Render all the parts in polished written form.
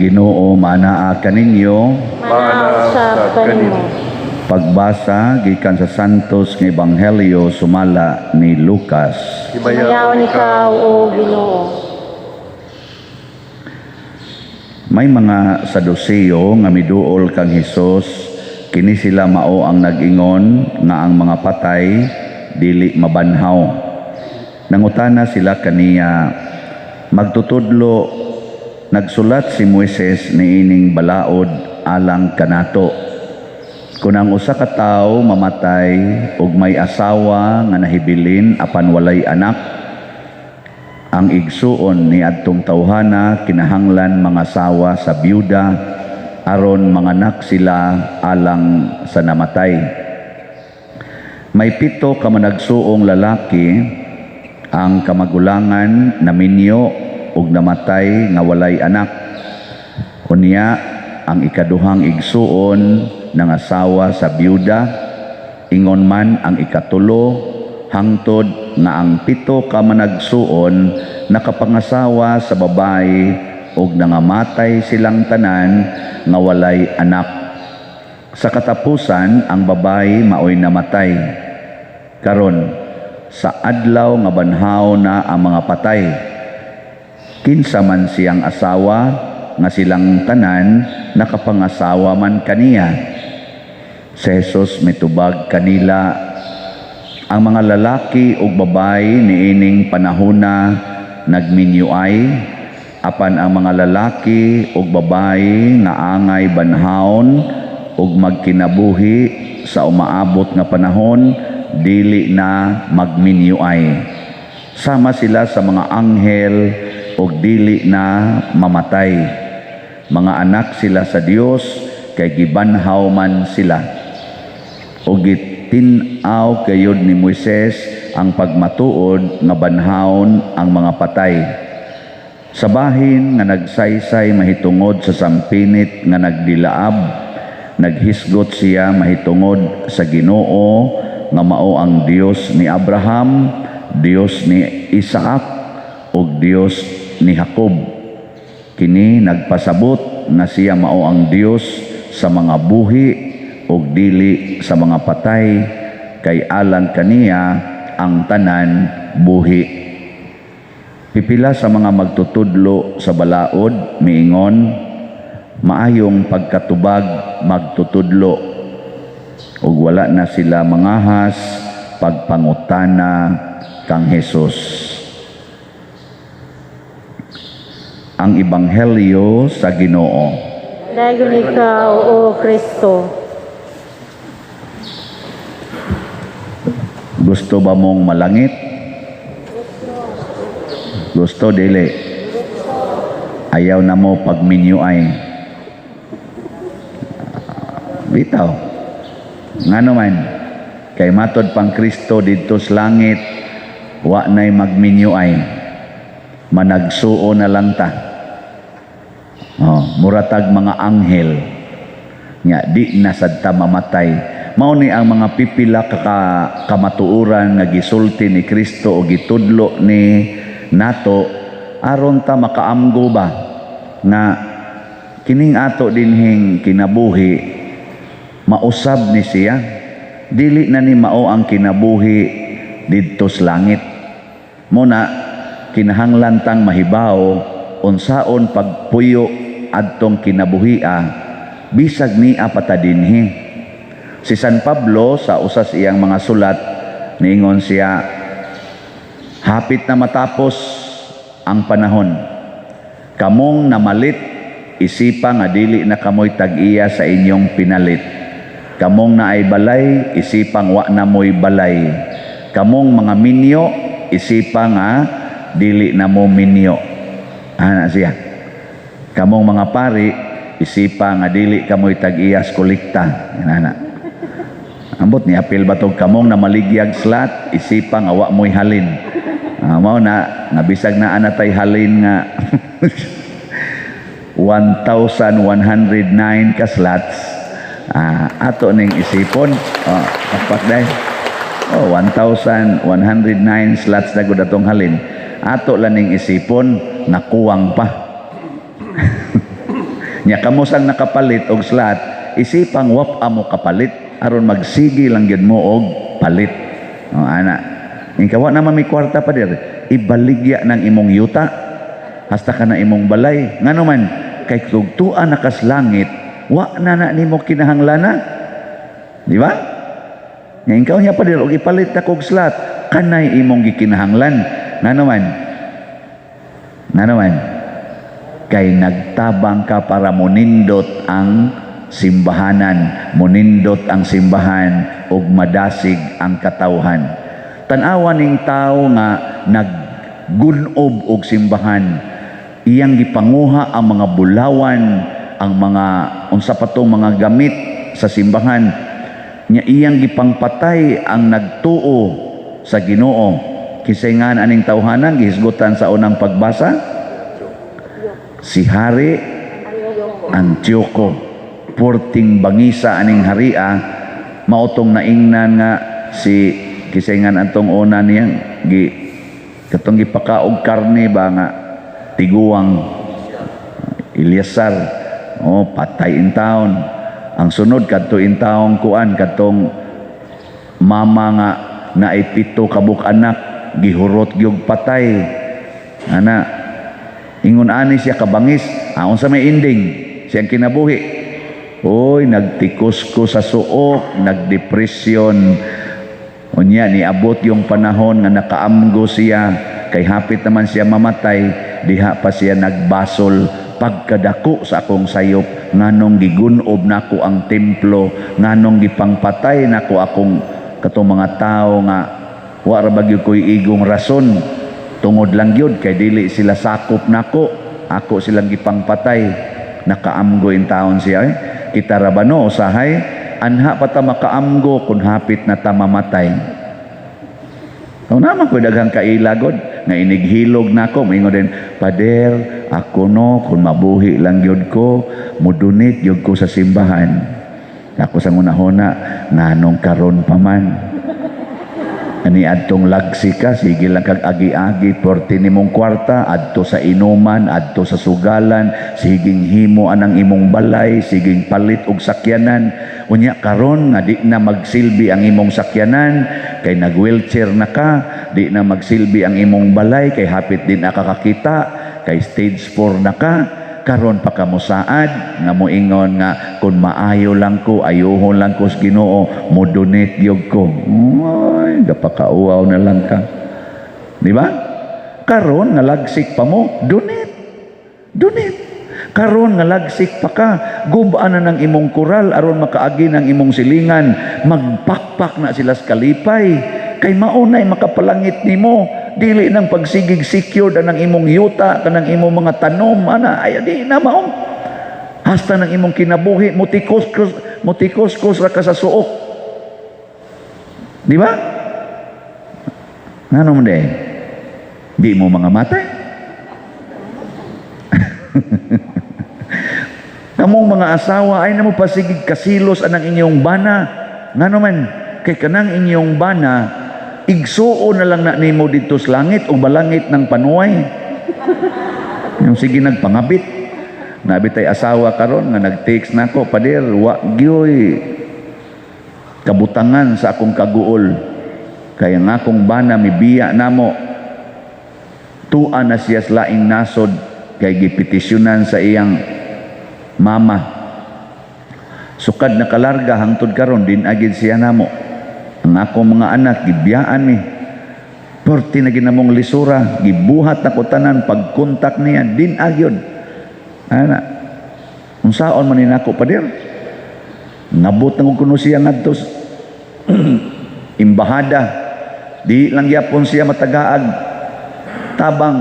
Ginoo manaa kaninyo, Manaa sa kanimo. pagbasa gikan sa Santos nga Ebanghelyo sumala ni Lucas. Himayaon ikaw, O Ginoo. May mga Saduceo nga miduol kang Hesus, kini sila mao ang nag-ingon nga ang mga patay dili mabanhaw. Nangutana sila kaniya, magtutudlo, nagsulat si Moises niining balaod alang kanato. Kung ang usa ka tawo mamatay ug may asawa nga nahibilin apan walay anak, ang igsuon ni adtong tawhana kinahanglan mga asawa sa byuda aron manganak sila alang sa namatay. May 7 ka managsuong lalaki ang kamagulangan naminyo ug namatay nga walay anak. Unya ang ikaduhang igsuon nangasawa sa byuda, ingon man ang ikatulo hangtod nga ang 7 ka managsuon nakapangasawa sa babae ug nangamatay silang tanan nga walay anak. Sa katapusan ang babae maoy namatay. Karon sa adlaw nga banhaw na ang mga patay, kinsa man siyang asawa nga silang tanan nakapangasawa man kaniya. Si Jesus mitubag kanila, ang mga lalaki ug babae niining panahona nagminyuay, apan ang mga lalaki ug babae nga angay banhaon ug magkinabuhi sa umaabot nga panahon dili na magminyuay. Sama sila sa mga anghel ug dili na mamatay. Mga anak sila sa Dios kay gibanhaw man sila. Ug gitin-aw kayod ni Moises ang pagmatuod nga banhawon ang mga patay. Sa bahin nga nagsaysay mahitungod sa sampinit nga nagdilaab, naghisgot siya mahitungod sa Ginoo nga mao ang Dios ni Abraham, Dios ni Isaac ug Dios ni Jacob. Kini nagpasabot na siya mao ang Dios sa mga buhi ug dili sa mga patay, kay alang kaniya ang tanan buhi. Pipila sa mga magtutudlo sa balaod miingon, maayong pagkatubag magtutudlo, ug wala na sila mangahas pagpangutana kang Hesus. Ang Ebanghelyo sa Ginoo. Dayon ikaw, O Kristo. Gusto ba mong malangit? Gusto dili. Ayaw na mo pagminyuay. Bitaw. Ngano man, kay matod pang Kristo didto sa langit, wa nay magminyuay. Managsuo na lang ta. Muratag mga anghel nya di na sadta mamatay. Mao ni ang mga pipila kamatuuran nga gisulti ni Kristo o gitudlo ni nato aron ta makaamgo ba nga kining ato dinhing kinabuhi mausab ni siya, dili na ni mao ang kinabuhi didto sa langit. Muna kinahanglan tang mahibaw unsaon pagpuyo adtong kinabuhia bisag ni apata dinhi. Si San Pablo sa usas iyang mga sulat niingon siya, hapit na matapos ang panahon, kamong namalit isipa nga dili na kamoy tag-iya sa inyong pinalit. Kamong naay balay isipang wa na moy balay. Kamong mga minyo, isipa nga dili na mo minyo. Ana siya. Kamong mga pari, isipa nga dili kamoy tag-iyas kolekta. Ana. Ambot ni apil batog kamong na maligyag slat, isipa nga wa mo'y halin. Mao na nabisag na anatay halin nga 1,109 ka slots. Ato ning isipon. Apak day. 1,109 slots na gud atong halin. Ato lang ning isipon, nakuwang pa. Nya kamo sang nakapalit og slot, isipang wap amo kapalit aron magsigi lang gyud mo og palit. Ana. Ingkawa naman may kwarta pa dir, ibaligya ng imong yuta hasta ka na imong balay. Ngano man kay tugtuan na kas langit, wa na nimo kinahanglana. Di ba? Nya ingkaw nya pa dir og ipalit ta kog slot, kanay imong gikinahanglan. Ngano man kay nagtabang ka para monindot ang simbahanan, monindot ang simbahan ug madasig ang katawhan. Tan-awa ning tawo nga naggunob og simbahan, iyang gipanguha ang mga bulawan, ang mga unsa pa tong mga gamit sa simbahan, nya iyang gipangpatay ang nagtuo sa Ginoo. Kisay nga aning tawhanan gihisgutan sa unang pagbasa, si Hari Antioco, purting bangisa aning haria, mautong naingnan nga si kisayngan atong una niyang katong gipakaog karne ba nga tiguang Eliasar, patay in taon. Ang sunod kadto in taon kuan katong mama nga naipito kabuk anak gihurot gyud patay. Ana ingon ani siya kabangis, unsa may ending siyang kinabuhi? Oy, nagtikos ko sa suok, nagdepresyon. Unya niabot yung panahon nga nakaamgo siya, kay hapit naman siya mamatay, diha pa siya nagbasol, pagkadako sa akong sayop, nganong gigunob nako ang templo, nganong gipangpatay nako akong katong mga tao nga wa ra bagyo koy igong rason, tungod lang gyud kay dili sila sakop nako, ako silang gipangpatay. Nakaamgo in taon siya. Kita ra ba no usahay anha pa ta makaamgo kung hapit na ta mamatay. Kung naman ko daghang kailagod nga inighilog nako, moingon din, Pader, ako no kung mabuhi lang gyud ko, mudunit gyud ko sa simbahan. Ako sa ngunahuna nganong karon pa man. Ani adtong lagsi ka, sige lang kag agi-agi, porti nimong kwarta, adto sa inuman, adto sa sugalan, siging himo anang imong balay, siging palit og sakyanan. Unya karon nga di na magsilbi ang imong sakyanan, kay nag-wheelchair na ka, di na magsilbi ang imong balay, kay hapit din na kakakita, kay stage 4 na ka, karon pa ka mosaad, nga moingon nga, kung maayo lang ko, ayuhon lang ko sa Ginoo, mo donate yog ko. Ay, gapakauaw na lang ka. Di ba? Karon nga lagsik pa mo, donate. Karon nga lagsik pa ka, gubaan na ng imong kural, aron makaagi ng imong silingan, magpakpak na sila sa kalipay, kay maunay makapalangit nimo, dili ng pagsigig secured ang imong yuta, kanang imong mga tanom, ana, ay di na maong. Hasta ng imong kinabuhi, mutikos ra ka sa suok. Di ba? Ano mo day? Di mo mga matay? Kamong mga asawa ay namo pasigig kasilos anang inyong bana. Ngano man kay kanang inyong bana igsuo na lang na nimo dito sa langit o balangit ng panuway. Yung sige nagpangabit. Nabitay asawa karon nga nag-text nako, Pader, wa gyoy kabutangan sa akong kaguol. Kaya nga akong bana mibiya namo. Tuan na siya sa laing nasod kay gipetisyonan sa iyang mama. Sukad na kalarga hangtod karon din agid siya namo. Ang akong mga anak gibiyaan mi. Porti na ginamong lisura, gibuhat na ko tanan pagkontak niya din agyon. Ana. Unsaon man ni nako, Pader? Nabot na kuno siya ngadto imbahada Di lang yapon siya matagaag. Tabang.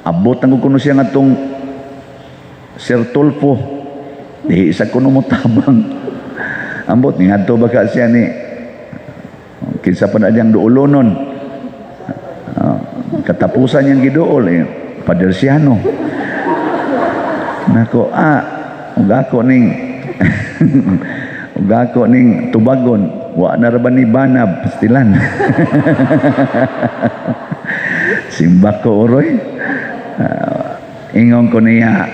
Abot ang kuno siya nga tong Sir Tulfo. Di isa kuno mo tabang. Ambot ni ngadto baka siya ni kinsa pa na diyang duulonon. Katapusan niyang giduol Father Siano. Nako ugako ning ugako ning tubagon wa na ra ba ni banab pastilan. Simba ko uroy. Ingon ko niya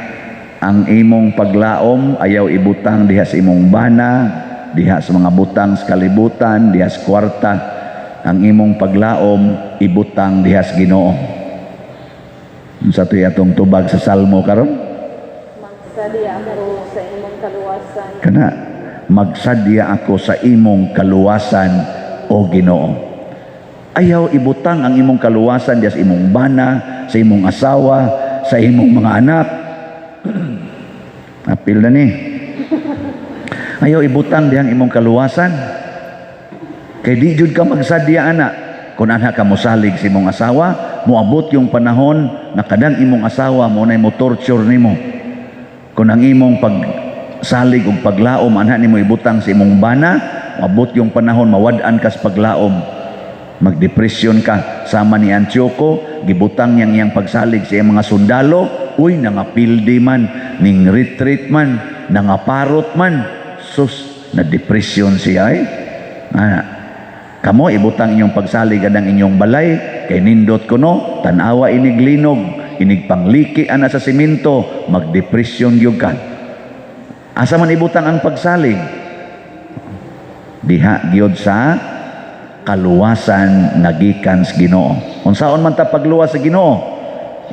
ang imong paglaom ayaw ibutang diha sa imong bana, diha sa mga butang sa kalibutan, diha sa kwarta. Ang imong paglaom ibutang diha sa Ginoo. Sa tuy atong tubag sa Salmo karon. Magsadya ako sa imong kaluwasan. Kana magsadya ako sa imong kaluwasan o Ginoo. Ayaw ibutang ang imong kaluwasan diha sa imong bana, sa imong asawa, sa imong mga anak. Apil na ni. Ayaw ibutang diha ang imong kaluwasan. Kay di jud ka magsadya ana kung ana ka mosalig sa imong asawa, moabot yung panahon na kadang imong asawa mo na mo torture nimo. Kung ang imong pagsalig ug paglaom ana nimo ibutang sa imong bana, moabot yung panahon mawad-an ka sa paglaom. Magdepresyon ka sama ni Antioco, gibutang niyang iyang pagsalig sa iyang mga sundalo, uy nangapildi man, ning retreat man, nangaparot man, sus na depression siya Kamo ibutang inyong pagsalig ang inyong balay kay nindot kuno tanawa inig linog inig pangliki ana sa simento magdepresyon gyud ka. Asa man ibutang ang pagsalig? Diha gyud sa kaluwasan nagikan sa Ginoo. Unsaon man ta pagluwas sa Ginoo?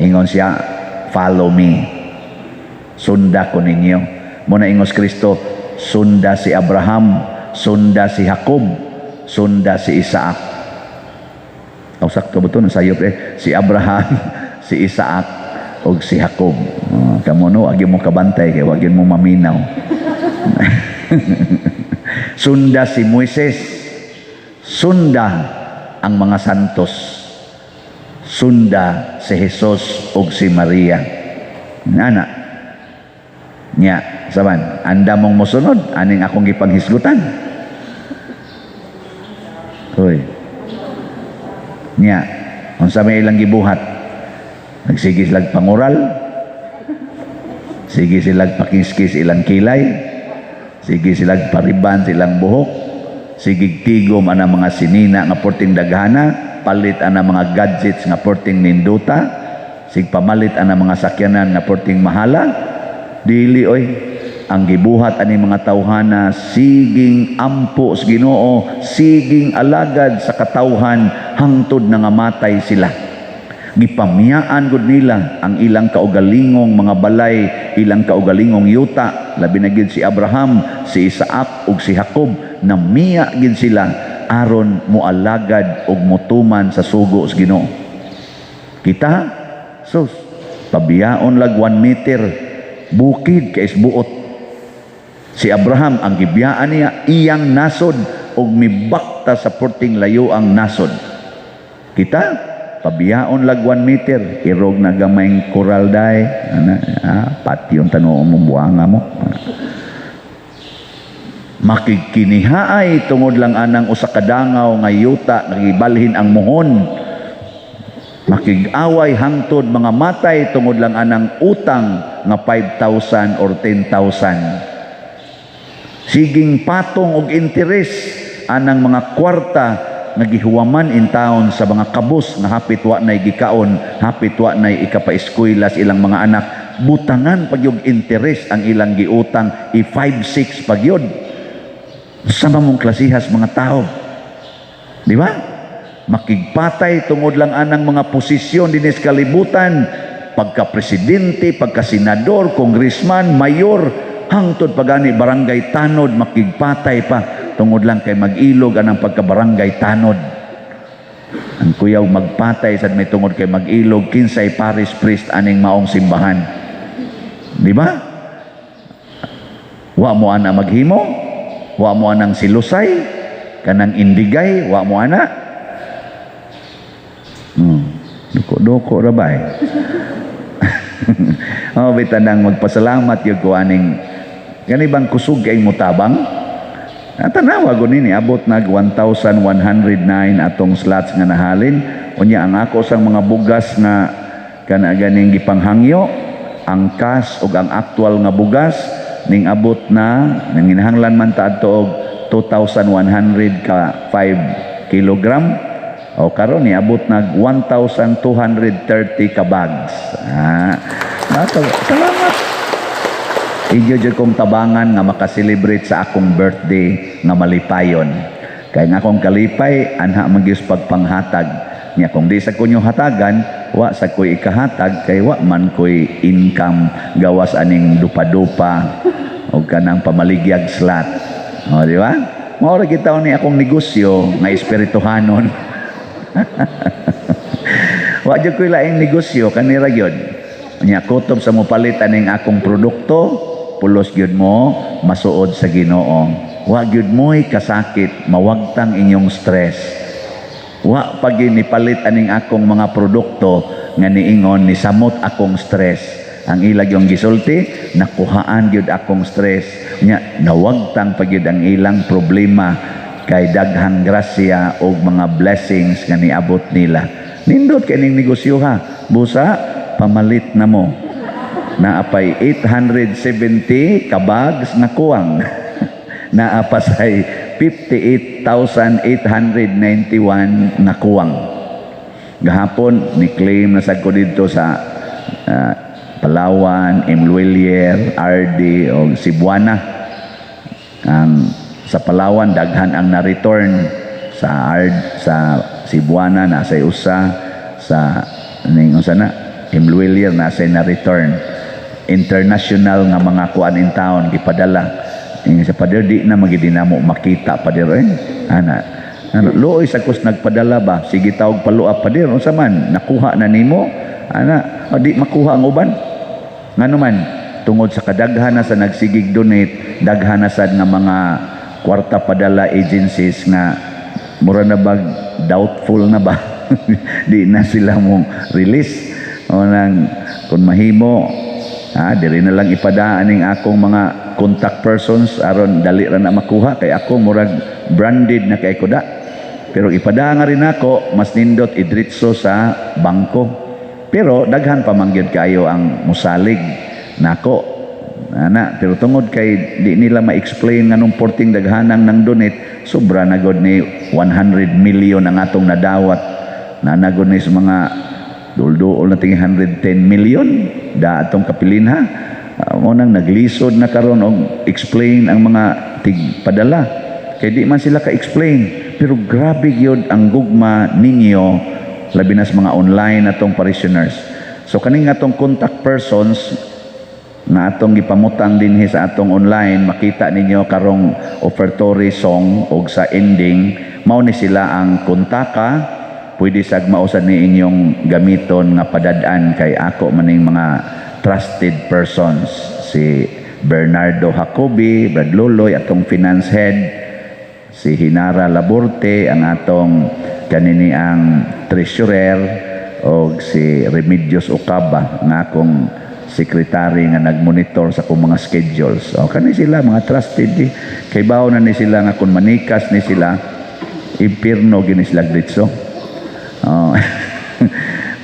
Ingon siya, follow me. Sunda ko ninyo. Muna ingos Kristo, sunda si Abraham, sunda si Jacob, sunda si Isaac. Sakto ba ito? Nasayop si Abraham, si Isaac, o si Jacob. Kamo no, wag mo kabantay, kaya wag mo maminaw. Sunda si Moises, sunda ang mga santos, sunda si Jesus o si Maria. Nana, nya, saban, anda mong musunod, aning akong ipanghisgutan. Hoy. Nya, unsa may ilang gibuhat? Nagsige sila pangural. Sige sila pakiskis ilang kilay. Sige sila pariban silang buhok. Sige tigom ana mga sinina nga porting daghana, palit ana mga gadgets nga porting ninduta. Sig pamalit ana mga sakyanan nga porting mahala. Dili oy. Ang gibuhat ani mga tawhana siging ampo sa Ginoo, siging alagad sa katawhan hangtod na nga matay sila. Gipamiyaan gud nila ang ilang kaugalingong mga balay, ilang kaugalingong yuta, labi na gid si Abraham, si Isaac ug si Jacob, namiya gid sila aron moalagad ug motuman sa sugo sa Ginoo. Kita sus pabiyaon lag 1 meter bukid kay isbuot. Si Abraham ang gibiyaan niya iyang nasod ug mibakta sa porting layo ang nasod. Kita pabiyaon lag 1 meter irog na gamayng coral day pati yung tanong mo buanga mo. Makikinihaay tungod lang anang usa ka dangaw nga yuta nagibalhin ang muhon. Makig-away hangtod mga matay tungod lang anang utang nga 5,000 or 10,000. Siging patong og interes anang mga kwarta nagihuwaman in town sa mga kabus nga hapit wa nay gikaon, hapit wa nay ikapa-eskwela sa ilang mga anak. Butangan pag yung interes ang ilang giutang i-5-6 pag yun. Sama mong klasihas mga tao. Di ba? Makigpatay tungod lang anang mga posisyon din sa kalibutan, pagka-presidente, pagka-senador, congressman, mayor, hangtod pagani barangay tanod makigpatay pa tungod lang kay mag-ilog anang pagka-barangay tanod. Ang kuyaw magpatay sad may tungod kay mag-ilog kinsay parish priest aning maong simbahan. Di ba? Wa mo ana maghimo, wa mo anang silusay, kanang indigay, wa mo ana. Duko-duko ra ba eh? Oh, bitanang magpasalamat yun ko aning ganibang kusog kay mutabang. Tanawa ko nini, abot nag 1,109 atong slots nga nahalin. Unya ang ako sang mga bugas nga kana ganing gipanghangyo, ang kas ug ang actual nga bugas ning abot na nanginahanglan man ta adto og 2,100 ka 5 kilogram. O karon ni abot nag 1,230 ka bags. Salamat. Iyo jud kong tabangan nga makaselebrate sa akong birthday nga malipayon. Kay nga akong kalipay anha magyus pagpanghatag. Nya kung di sa kunyo hatagan, wa sa koy ikahatag kay wa man koy income gawas aning dupa-dupa o kanang pamaligyag slot. O di ba? Mao ra gitaw ni akong negosyo nga espirituhanon. Wa jud koy laing negosyo kanira gyud. Nya kutob sa mopalit aning akong produkto, pulos gyud mo masuod sa Ginoo. Wa gyud mo'y kasakit, mawagtang inyong stress. Wa pag nipalit aning akong mga produkto nga niingon ni samot akong stress. Ang ilag yung gisulti, nakuhaan gyud akong stress. Nya nawagtang pag gyud ang ilang problema kay daghang grasya o mga blessings nga niabot nila. Nindot kining negosyo ha. Busa pamalit na mo. Naapay 870 ka bags na kuwang. Naapasay 58,891 na kuwang. Gahapon ni-claim na sad ko dito sa Palawan, Imluelier, RD o Cebuana. Sa Palawan daghan ang na-return sa Cebuana nasa usa sa ning usa na Imluelier nasa na-return. International nga mga kuan in town gipadala. Sa pader di na magidinamo makita pader luoy sa kus nagpadala ba sige tawag paluap pader unsa man nakuha na nimo di makuha ang uban ngano man tungod sa kadaghan na sa nagsigig donate daghan na sad nga mga kwarta padala agencies nga mura na ba doubtful na ba di na sila mong release o nang kung mahimo diri na lang ipadaan ning akong mga contact persons aron dali ra na makuha kay ako murag branded na kay kuda pero ipadaan nga rin ako mas nindot idritso sa bangko pero daghan pa man gyud kayo ang musalig nako pero tungod kay di nila ma-explain nganong porting daghanang nang donate sobra na gud ni 100 million ang atong nadawat na nagod ni sa mga dul-duol na tingin 110 million da atong kapilin ha mo nang naglisod na karon og explain ang mga tigpadala kay di man sila ka-explain pero grabe gyud ang gugma ninyo labi na sa mga online atong parishioners so kaning atong contact persons na atong gipamutang dinhi sa atong online makita ninyo karong offertory song og sa ending mao ni sila ang kontaka pwede sag mausad ni inyong gamiton nga padadaan kay ako maning mga trusted persons si Bernardo Jacobi, Brad Loloy atong finance head, si Hinara Laborte ang atong kanini ang treasurer o si Remedios Ocaba nga akong secretary nga nagmonitor sa akong mga schedules. O kani sila mga trusted kay bawo na ni sila nga kun manikas ni sila impierno gini sila ditso.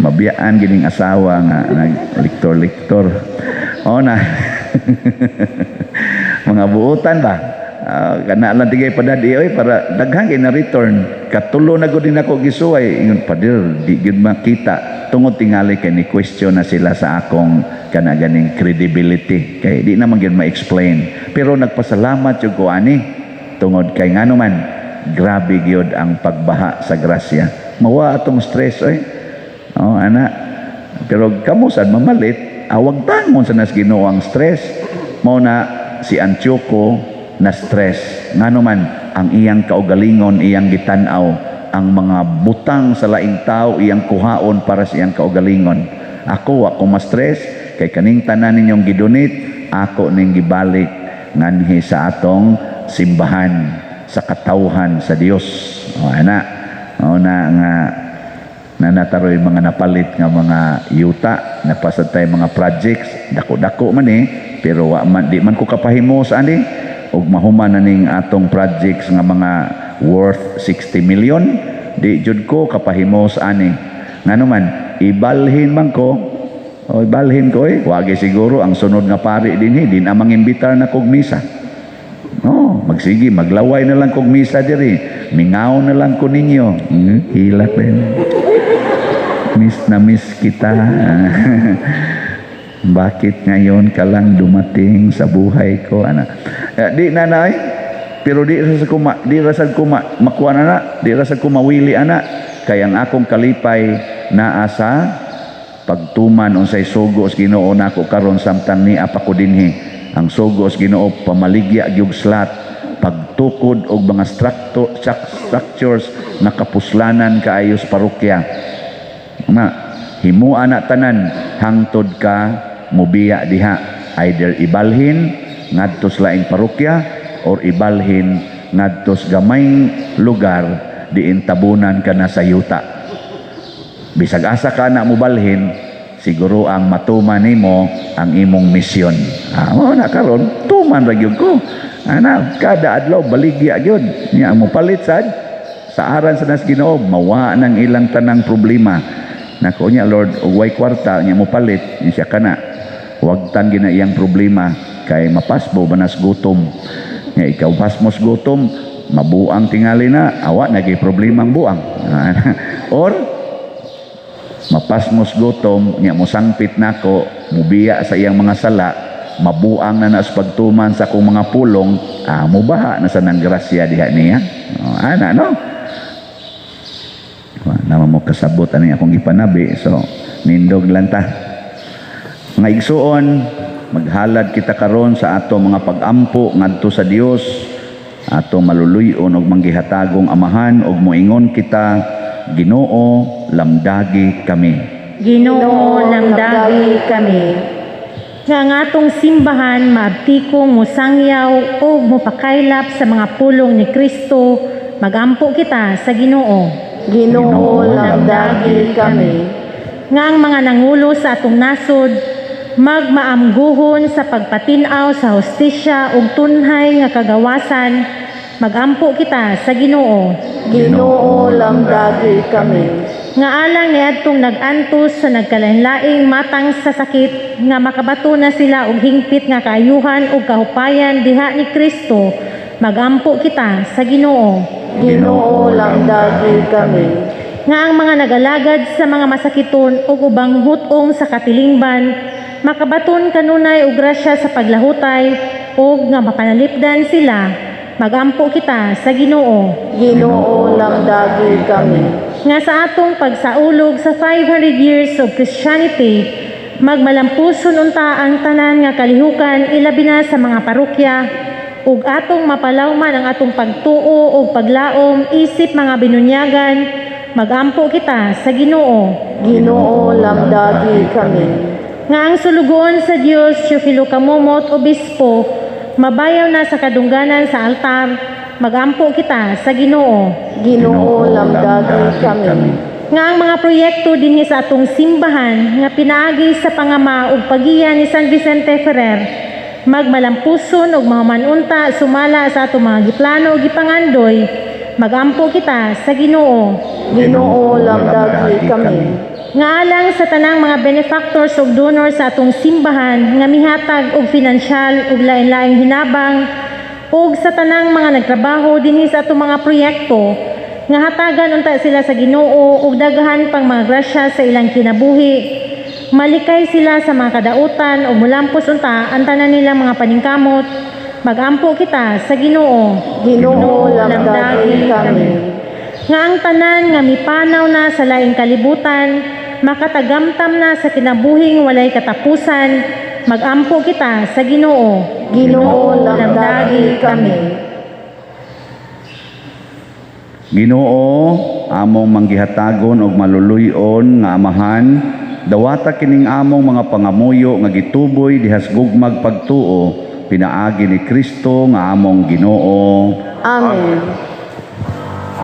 Mabiyaan gining asawa nga nagliktor-liktor na mga buutan ba kana lang tigay padadi para daghang kay na return katulo na gud din ako gisuway ingon padir di gud makita tungod tingali kay ni question na sila sa akong kana ganing credibility kay di na man gyud ma-explain pero nagpasalamat jud ko ani tungod kay ngano man grabe gyud ang pagbaha sa grasya mawa atong stress pero kamo sad mamalit awag tangon sa nas Ginoo ang stress mao na si Antioco na stress ngano man ang iyang kaugalingon iyang gitan-aw ang mga butang sa laing tao iyang kuhaon para sa iyang kaugalingon ako ma-stress kay kaning tanan ninyong gidonate ako ning gibalik nganhi sa atong simbahan sa katawhan sa Dios nga na nataroy mga napalit nga mga yuta, napasad tayo mga projects, dako-dako man pero di man ko kapahimo sa og mahuman na ning atong projects nga mga worth 60 million, di jud ko kapahimo sa ngano man, ibalhin man ko, o ibalhin ko wagi siguro ang sunod nga pari din amang imbitar na kog misa. No, magsige, maglaway na lang kog misa diri. Mingaw na lang ko ninyo. Hilak din. Miss na miss kita. Bakit ngayon ka lang dumating sa buhay ko, anak? Di nanay, pero di rasad ko makuha na, di rasad ko mawili anak. Kaya ang akong kalipay naa sa pagtuman unsay sugo sa Ginoo nako karon samtang ni apa ko dinhi. Ang sugos Ginoo pamaligya gyud slat, pagtukod og mga structures na kapuslanan kaayo sa parokya. Himuan na tanan hangtod ka mubiya diha, either ibalhin ngadto sa laing parokya or ibalhin ngadto sa gamayng lugar diin tabunan ka na sa yuta. Bisag asa ka na mobalhin, siguro ang matuman nimo ang imong misyon. Mo na karon tuman ra gyud ko. Kada adlaw baligya gyud. Nya mo palit sad sa aran sa nas Ginoo mawa nang ilang tanang problema. Nako nya Lord, og way kwarta nya mo palit siya kana. Wag tan gina iyang problema kay mapasbo banas gutom. Nya ikaw pasmos gutom, mabuang tingali na, awa nagay problema ang buang. Or mapasmos gutom nya mo sangpit nako mubiya sa iyang mga sala, mabuang na nas pagtuman sa akong mga pulong, mubaha na sa nang grasya diha niya. No? Naman mo kasabot ani akong ipanabi, so nindog lang ta. Mga igsuon, maghalad kita karon sa ato mga pag-ampo ngadto sa Dios, ato maluluyon og manggihatagong amahan og moingon kita, Ginoo, lamdagi kami. Ginoo, lamdagi kami. Nga ang atong simbahan maabtikong musangyaw o mupakaylap sa mga pulong ni Kristo, magampo kita sa Ginoo. Ginoo, lamdagi kami. Nga ang mga nangulo sa atong nasod, magmaamguhon sa pagpatinaw sa hustisya ug tunhay nga kagawasan, magampo kita sa Ginoo. Ginoo, lamdagi kami. Nga alang ni adtong nag-antos sa nagkalainlaing matang sa sakit, nga makabato na sila og hingpit nga kaayuhan ug kahupayan diha ni Kristo, magampo kita sa Ginoo. Ginoo, lamdagi kami. Nga ang mga nagalagad sa mga masakiton ug ubang hutong sa katilingban, makabaton kanunay og grasya sa paglahutay ug nga mapanalipdan sila, magampo kita sa Ginoo. Ginoo, lamdagi kami. Nga sa atong pagsaulog sa 500 years of Christianity, magmalampuson unta ang tanan nga kalihukan ilabi na sa mga parokya ug atong mapalawman ang atong pagtuo ug paglaom isip mga binunyagan, magampo kita sa Ginoo. Ginoo, lamdagi kami. Nga ang sulugoon sa Dios Teofilo Kamumot, obispo, mabayaw na sa kadungganan sa altar, magampo kita sa Ginoo. Ginoo, lamdagi kami. Nga ang mga proyekto dinhi sa atong simbahan nga pinaagi sa pangama ug pagiya ni San Vicente Ferrer, magmalampuson og mga manunta sumala sa atong mga giplano ug gipangandoy, magampo kita sa Ginoo. Ginoo, lamdagi kami. Nga alang sa tanang mga benefactors ug donors sa atong simbahan nga mihatag og finansyal ug lain-laing hinabang ug sa tanang mga nagtrabaho dinhi sa atong mga proyekto, nga hatagan unta sila sa Ginoo ug daghan pang mga grasya sa ilang kinabuhi. Malikay sila sa mga kadautan ug mulampos unta ang tanan nilang mga paningkamot, magampo kita sa Ginoo. Ginoo, lamdagi kami. Nga ang tanan nga mipanaw na sa laing kalibutan, makatagamtam na sa kinabuhing walay katapusan, magampo kita sa Ginoo. Ginoo, lamdagi kami. Ginoo, among manggihatagon og maluluyon nga amahan, dawata kining among mga pangamuyo nga gituboy dihas gugmag pagtuo, pinaagi ni Kristo nga among Ginoo. Amen.